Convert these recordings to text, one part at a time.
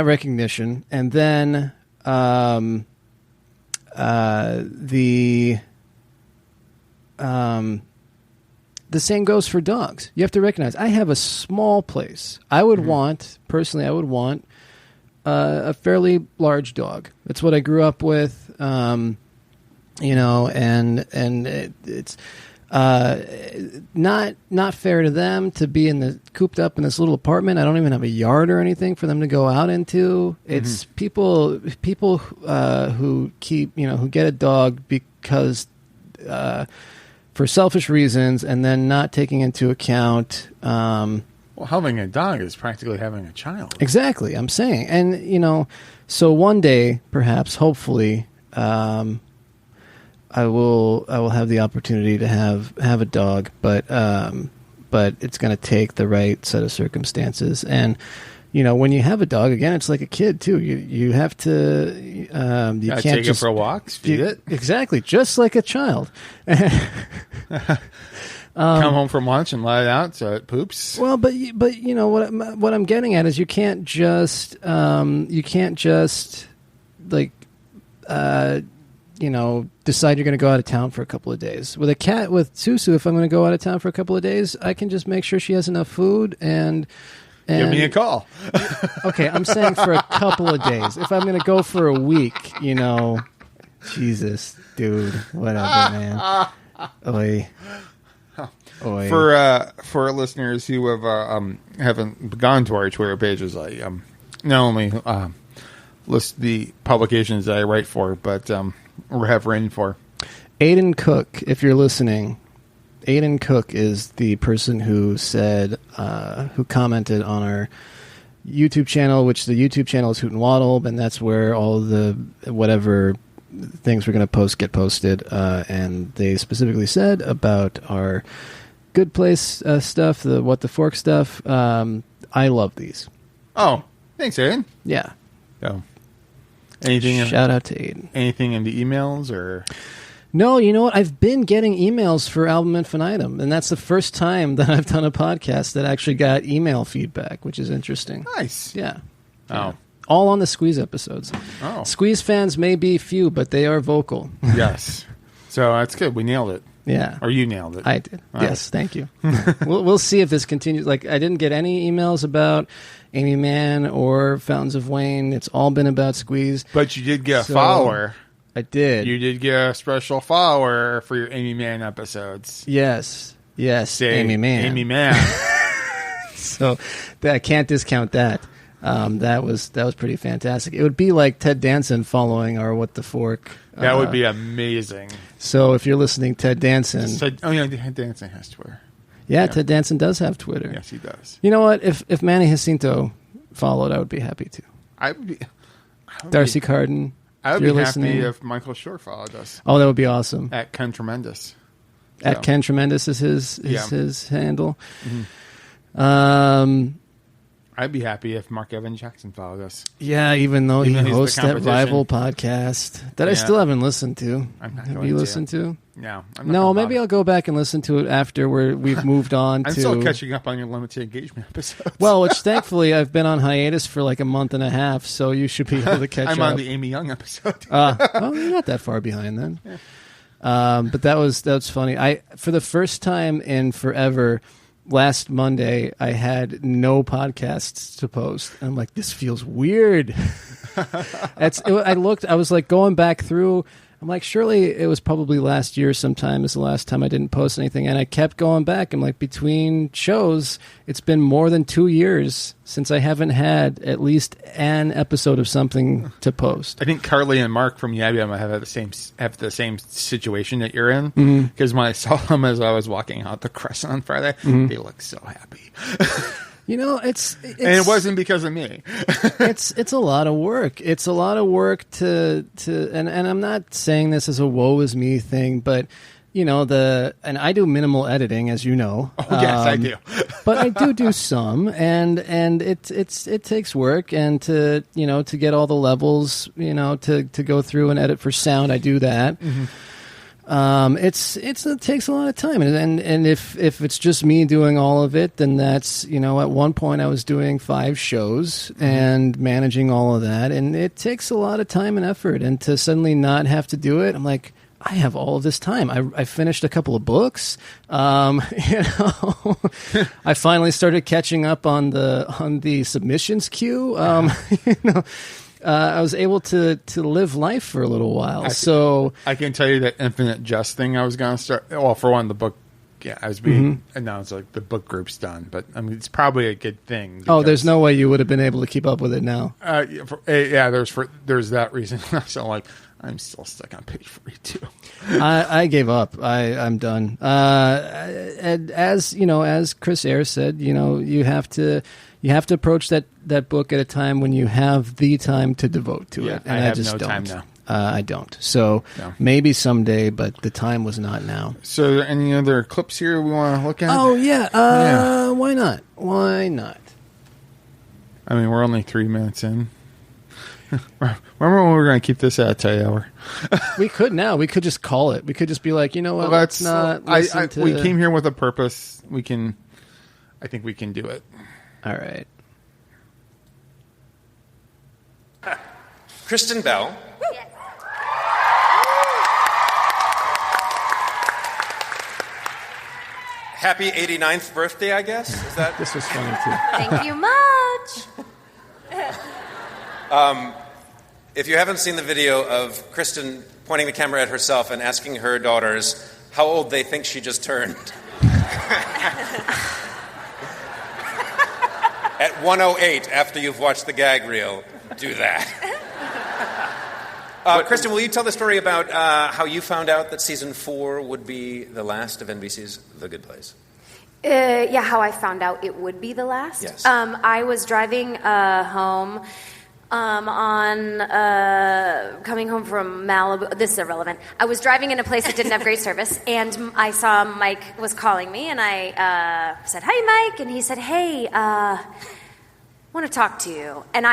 that recognition, and then the same goes for dogs. You have to recognize, I have a small place. I would want a fairly large dog. That's what I grew up with, and it's not fair to them to be cooped up in this little apartment. I don't even have a yard or anything for them to go out into. It's people who who get a dog because for selfish reasons, and then not taking into account. Well, having a dog is practically having a child. Exactly, I'm saying, and so one day, perhaps, hopefully, I will have the opportunity to have a dog, but it's going to take the right set of circumstances. And when you have a dog, again, it's like a kid too. You have to you can't take just it for walks, feed it. Exactly, just like a child. Come home from lunch and let it out so it poops. Well, but what I'm getting at is you can't just like decide you're going to go out of town for a couple of days. With a cat, with Susu, if I'm going to go out of town for a couple of days, I can just make sure she has enough food and give me a call. Okay, I'm saying for a couple of days. If I'm going to go for a week, Jesus, dude, whatever, man. Oy. Oy. For listeners who haven't gone to our Twitter pages, I not only list the publications that I write for, but or have written for. Aiden Cook, if you're listening, Aiden Cook is the person who said, who commented on our YouTube channel, which the YouTube channel is Hoot and Waddle, and that's where all the whatever things we're going to post get posted. And they specifically said about our Good Place stuff, the What the Fork stuff. I love these. Oh, thanks, Aiden. Yeah. So, anything? Shout out to Aiden. Anything in the emails or? No, you know what? I've been getting emails for Album Infinitum, and that's the first time that I've done a podcast that actually got email feedback, which is interesting. Nice. Yeah. Oh. Yeah. All on the Squeeze episodes. Oh. Squeeze fans may be few, but they are vocal. Yes. So that's good. We nailed it. Yeah. Or you nailed it. I did. All yes, right. Thank you. We'll see if this continues. Like, I didn't get any emails about Amy Mann or Fountains of Wayne. It's all been about Squeeze. But you did get a follower. I did. You did get a special follower for your Amy Mann episodes. Yes. Say, Amy Mann. Amy Mann. So I can't discount that. That was pretty fantastic. It would be like Ted Danson following our What the Fork. That would be amazing. So if you're listening, Ted Danson. Ted Danson has Twitter. Yeah, Ted Danson does have Twitter. Yes, he does. You know what? If Manny Jacinto followed, I would be happy to. Darcy Carden. I would be happy if Michael Shore followed us. Oh, that would be awesome. At Ken Tremendous. At Ken Tremendous is his handle. Mm-hmm. I'd be happy if Mark Evan Jackson followed us. Yeah, even though he hosts that rival podcast that I still haven't listened to. I'm not Have you listened to? No. No, maybe I'll go back and listen to it after we've moved on I'm still catching up on your limited engagement episodes. Well, which thankfully I've been on hiatus for like a month and a half, so you should be able to catch up. I'm on the Amy Young episode. Well, you're not that far behind then. Yeah. But that was funny. For the first time in forever, last Monday, I had no podcasts to post. And I'm like, this feels weird. I was like going back through. I'm like, surely it was probably last year sometime is the last time I didn't post anything. And I kept going back. I'm like, between shows, it's been more than 2 years since I haven't had at least an episode of something to post. I think Carly and Mark from Yabby might have the same situation that you're in. Because when I saw them as I was walking out the Crescent on Friday, they looked so happy. You know, it's and it wasn't because of me. it's a lot of work. It's a lot of work to and I'm not saying this as a woe is me thing, but you know, and I do minimal editing, as you know. Oh yes, I do. But I do some, and it takes work, and to get all the levels, to go through and edit for sound, I do that. It takes a lot of time, and if it's just me doing all of it, then that's, at one point I was doing 5 shows and managing all of that, and it takes a lot of time and effort, and to suddenly not have to do it, I'm like, I have all of this time. I finished a couple of books. I finally started catching up on the submissions queue. I was able to live life for a little while. So I can tell you that Infinite Jest thing I was going to start. Well, for one, the book, I was being announced like the book group's done, but I mean it's probably a good thing. Oh, there's no way you would have been able to keep up with it now. There's that reason. So like I'm still stuck on page 42. I gave up. I'm done. And as Chris Ayres said, you have to approach that book at a time when you have the time to devote to it. And I just don't. Time now. I don't. So maybe someday, but the time was not now. So are there any other clips here we want to look at? Oh, yeah. Why not? I mean, we're only 3 minutes in. Remember when we were going to keep this at a tight hour? We could now. We could just call it. We could just be like, you know what? Let's not listen to... We came here with a purpose. I think we can do it. All right. Kristen Bell. Yes. Happy 89th birthday, I guess. Is that? This was funny too. Thank you much. If you haven't seen the video of Kristen pointing the camera at herself and asking her daughters how old they think she just turned. At 1:08, after you've watched the gag reel, do that. Kristen, will you tell the story about how you found out that season 4 would be the last of NBC's The Good Place? How I found out it would be the last. Yes. I was driving home coming home from Malibu. This is irrelevant. I was driving in a place that didn't have great service, and I saw Mike was calling me, and I said, "Hey, Mike," and he said, "Hey, I want to talk to you." And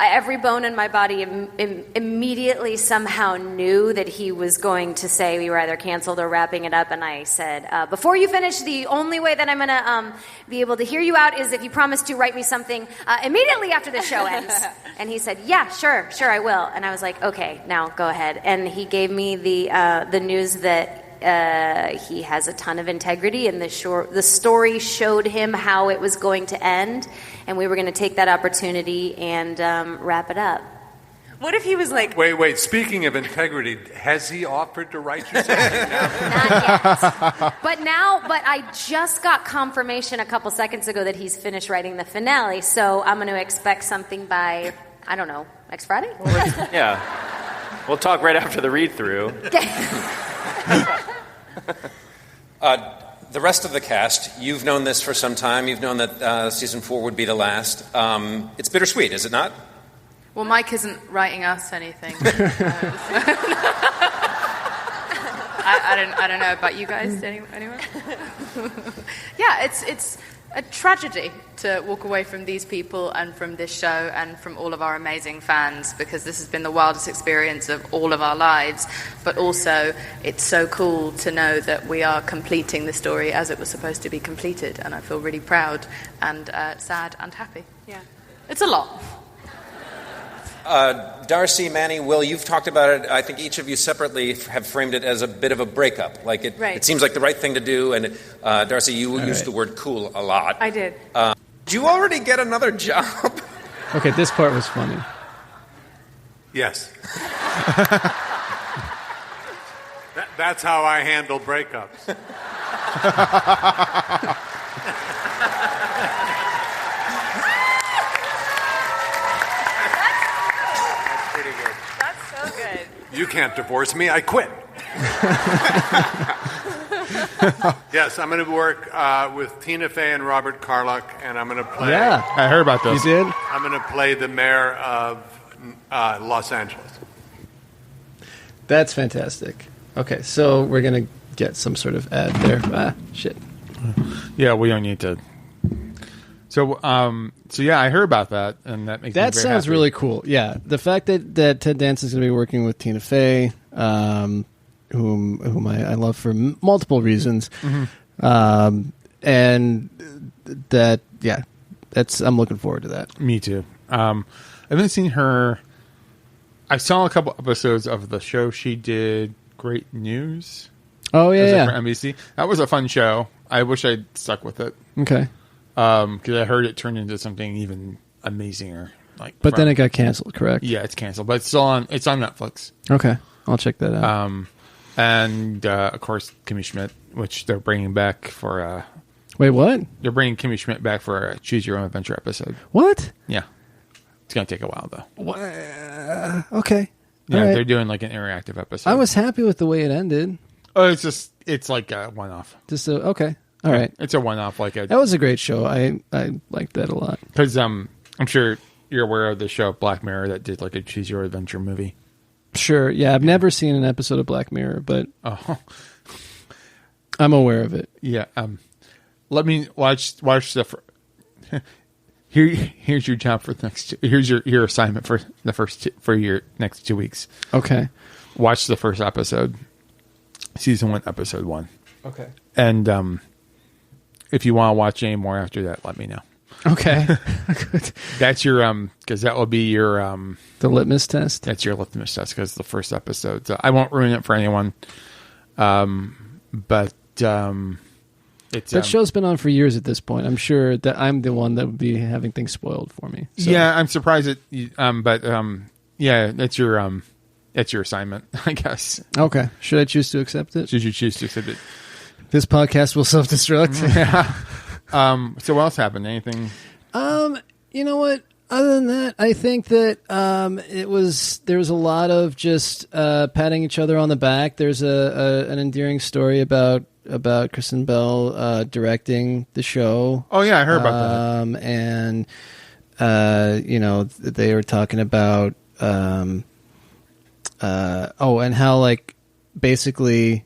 every bone in my body immediately somehow knew that he was going to say we were either canceled or wrapping it up. And I said, before you finish, the only way that I'm going to be able to hear you out is if you promise to write me something immediately after the show ends. And he said, "Yeah, sure, I will." And I was like, "Okay, now go ahead." And he gave me the news that he has a ton of integrity, and the story showed him how it was going to end, and we were going to take that opportunity and wrap it up. What if he was like... Wait, speaking of integrity, has he offered to write you something now? Not yet. But I just got confirmation a couple seconds ago that he's finished writing the finale, so I'm going to expect something by, I don't know, next Friday? Yeah. We'll talk right after the read-through. The rest of the cast, you've known this for some time. You've known that season 4 would be the last. It's bittersweet, is it not? Well, Mike isn't writing us anything. I don't know about you guys anyway. Yeah, it's a tragedy to walk away from these people and from this show and from all of our amazing fans, because this has been the wildest experience of all of our lives. But also, it's so cool to know that we are completing the story as it was supposed to be completed, and I feel really proud and sad and happy. Yeah, it's a lot. Darcy, Manny, Will, you've talked about it. I think each of you separately have framed it as a bit of a breakup. Like it seems like the right thing to do. And Darcy, you used the word "cool" a lot. I did. Did you already get another job? Okay, this part was funny. Yes. That's how I handle breakups. You can't divorce me. I quit. Yes, I'm going to work with Tina Fey and Robert Carlock, and I'm going to play... Yeah, I heard about this. You did? I'm going to play the mayor of Los Angeles. That's fantastic. Okay, so we're going to get some sort of ad there. Shit. Yeah, we don't need to... So yeah, I heard about that, and that makes me very sounds happy. really cool. Yeah, the fact that Ted Danson's going to be working with Tina Fey, whom I love for multiple reasons. And that, yeah, I'm looking forward to that. Me too. I haven't seen her. I saw a couple episodes of the show she did, Great News. Oh yeah, for NBC. That was a fun show. I wish I'd stuck with it. Okay. Because I heard it turned into something even amazinger. But then it got canceled, correct? Yeah, it's canceled, but it's still on. It's on Netflix. Okay, I'll check that out. And of course, Kimmy Schmidt, which they're bringing back for. Wait, what? They're bringing Kimmy Schmidt back for a Choose Your Own Adventure episode. What? Yeah, it's gonna take a while though. What? Okay. Yeah, right. They're doing like an interactive episode. I was happy with the way it ended. Oh, it's like a one-off. Okay. All right. It's a one-off. That was a great show. I liked that a lot. Because I'm sure you're aware of the show Black Mirror that did like a Choose Your Adventure movie. Sure. Yeah, I've never seen an episode of Black Mirror, but I'm aware of it. Yeah. Let me watch the. Here's your job for the next. Here's your assignment for the for your next 2 weeks. Okay. Watch the first episode, season 1, episode 1. Okay. And if you want to watch any more after that, let me know. Okay. Good. That's your because that will be your the litmus test. That's your litmus test because the first episode. So I won't ruin it for anyone. But it's that show's been on for years at this point. I'm sure that I'm the one that would be having things spoiled for me. So. Yeah, I'm surprised it. But yeah, that's your assignment, I guess. Okay. Should I choose to accept it? Should you choose to accept it? This podcast will self-destruct. Yeah. So what else happened? Anything? You know what? Other than that, I think that there was a lot of just patting each other on the back. There's an endearing story about Kristen Bell directing the show. Oh yeah, I heard about that. And they were talking about and how basically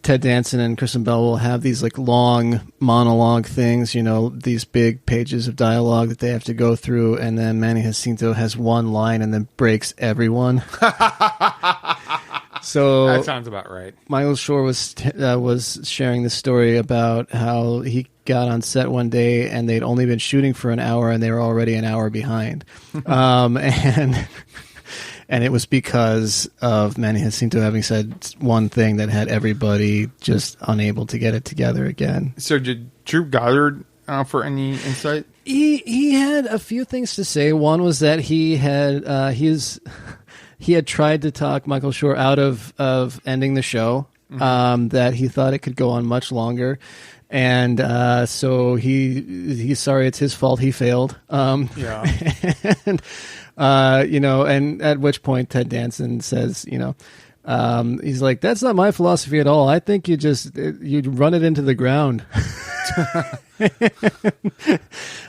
Ted Danson and Kristen Bell will have these long monologue things, these big pages of dialogue that they have to go through, and then Manny Jacinto has one line and then breaks everyone. So that sounds about right. Michael Schur was sharing the story about how he got on set one day and they'd only been shooting for an hour and they were already an hour behind, and it was because of Manny Jacinto having said one thing that had everybody just unable to get it together again. So did Drew Goddard offer any insight? He had a few things to say. One was that he had tried to talk Michael Schur out of ending the show. That he thought it could go on much longer, and so he's sorry, it's his fault he failed. Yeah. And at which point Ted Danson says, he's like, that's not my philosophy at all. I think you run it into the ground.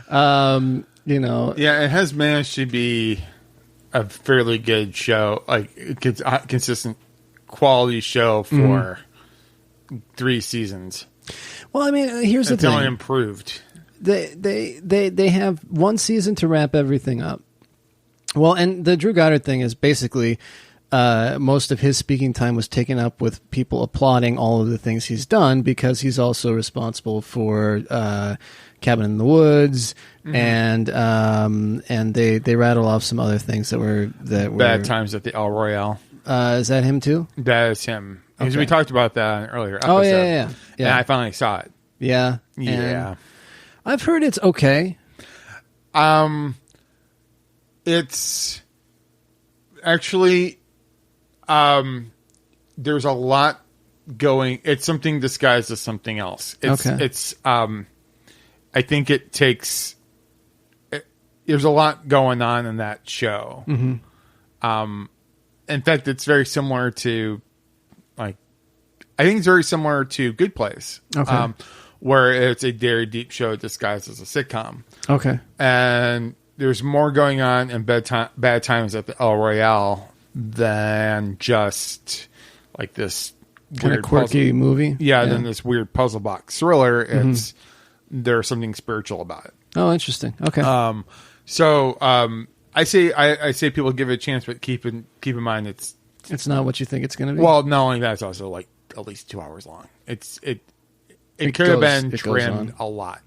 Yeah, it has managed to be a fairly good show, consistent quality show for 3 seasons. Well, I mean, here's the thing. It's only improved. They have one season to wrap everything up. Well, and the Drew Goddard thing is basically most of his speaking time was taken up with people applauding all of the things he's done because he's also responsible for Cabin in the Woods, and they rattle off some other things that were Bad Times at the El Royale. Is that him too? That is him. Because Okay. we talked about that in an earlier episode. Oh yeah. And I finally saw it. Yeah. Yeah. And I've heard it's okay. It's actually, there's a lot going. It's something disguised as something else. It's, I think it takes. There's a lot going on in that show. In fact, it's very similar to, I think it's very similar to Good Place. Okay. Where it's a very deep show disguised as a sitcom. Okay. And there's more going on in Bad Times at the El Royale than just this kind weird of quirky movie. Yeah, than this weird puzzle box thriller. There's something spiritual about it. Oh, interesting. Okay. So I say people give it a chance, but keep in mind it's not what you think it's going to be. Well, not only that, it's also like at least 2 hours long. It could have been trimmed a lot.